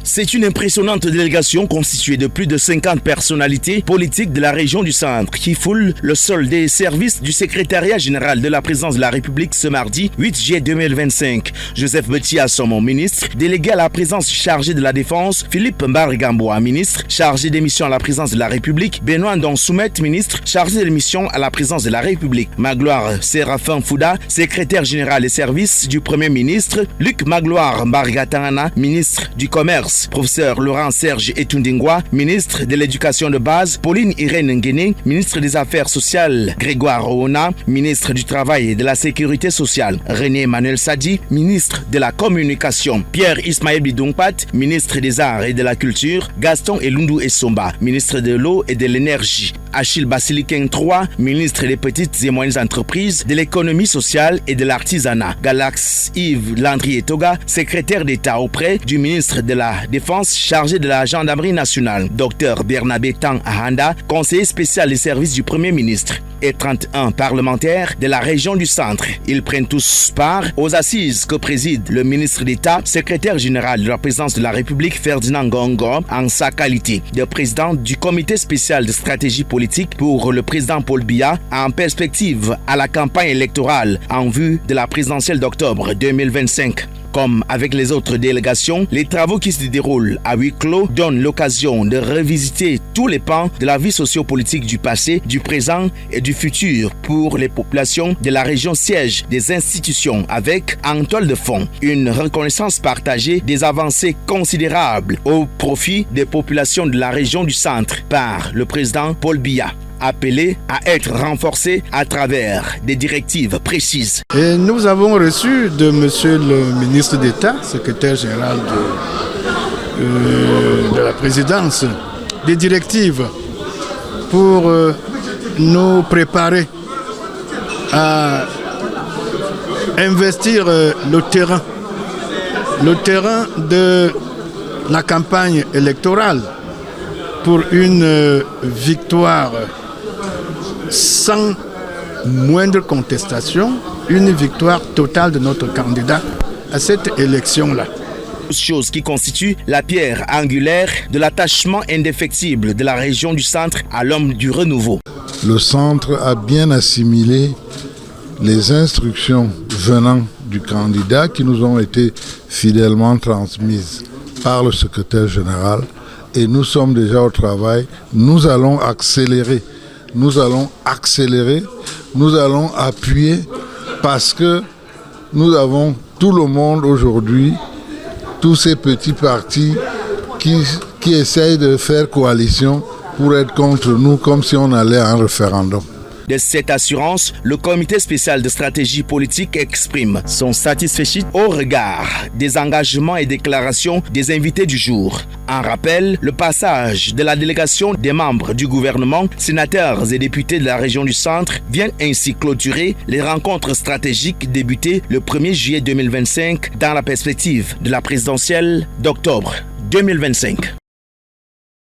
C'est une impressionnante délégation constituée de plus de 50 personnalités politiques de la région du Centre qui foule le sol des services du secrétariat général de la présidence de la République ce mardi 8 juillet 2025. Joseph Betia Sommo, ministre, délégué à la présidence chargé de la défense, Philippe Mbargamboa, ministre, chargé des missions à la présidence de la République, Benoît Ndonsoumet, ministre, chargé des missions à la présidence de la République, Magloire Séraphin Fouda, secrétaire général des services du Premier ministre, Luc Magloire Mbargatana, ministre du Commerce, professeur Laurent Serge Etundingwa, ministre de l'Éducation de base, Pauline Irène Nguéné, ministre des Affaires sociales, Grégoire Oona, ministre du Travail et de la Sécurité sociale, René Emmanuel Sadi, ministre de la Communication, Pierre Ismaël Bidongpat, ministre des Arts et de la Culture, Gaston Elundu Essomba, ministre de l'Eau et de l'Énergie, Achille Basiliken III, ministre des Petites et Moyennes Entreprises, de l'Économie sociale et de l'Artisanat, Galax Yves Landry Toga, secrétaire d'État auprès du ministre de la Défense chargé de la Gendarmerie nationale, Dr Bernabé Tang Ahanda, conseiller spécial des services du Premier ministre, et 31 parlementaires de la région du Centre. Ils prennent tous part aux assises que préside le ministre d'État, secrétaire général de la présidence de la République Ferdinand Gongo, en sa qualité de président du comité spécial de stratégie politique pour le président Paul Biya en perspective à la campagne électorale en vue de la présidentielle d'octobre 2025. Comme avec les autres délégations, les travaux qui se déroulent à huis clos donnent l'occasion de revisiter tous les pans de la vie sociopolitique du passé, du présent et du futur pour les populations de la région siège des institutions avec, en toile de fond, une reconnaissance partagée des avancées considérables au profit des populations de la région du Centre par le président Paul Biya, appelé à être renforcé à travers des directives précises. Et nous avons reçu de Monsieur le ministre d'État, secrétaire général de la présidence, des directives pour nous préparer à investir le terrain de la campagne électorale pour une victoire sans moindre contestation, une victoire totale de notre candidat à cette élection-là. Chose qui constitue la pierre angulaire de l'attachement indéfectible de la région du Centre à l'homme du renouveau. Le Centre a bien assimilé les instructions venant du candidat qui nous ont été fidèlement transmises par le secrétaire général et nous sommes déjà au travail. Nous allons accélérer, nous allons appuyer parce que nous avons tout le monde aujourd'hui, tous ces petits partis qui essayent de faire coalition pour être contre nous comme si on allait à un référendum. De cette assurance, le comité spécial de stratégie politique exprime son satisfecit au regard des engagements et déclarations des invités du jour. En rappel, le passage de la délégation des membres du gouvernement, sénateurs et députés de la région du Centre vient ainsi clôturer les rencontres stratégiques débutées le 1er juillet 2025 dans la perspective de la présidentielle d'octobre 2025.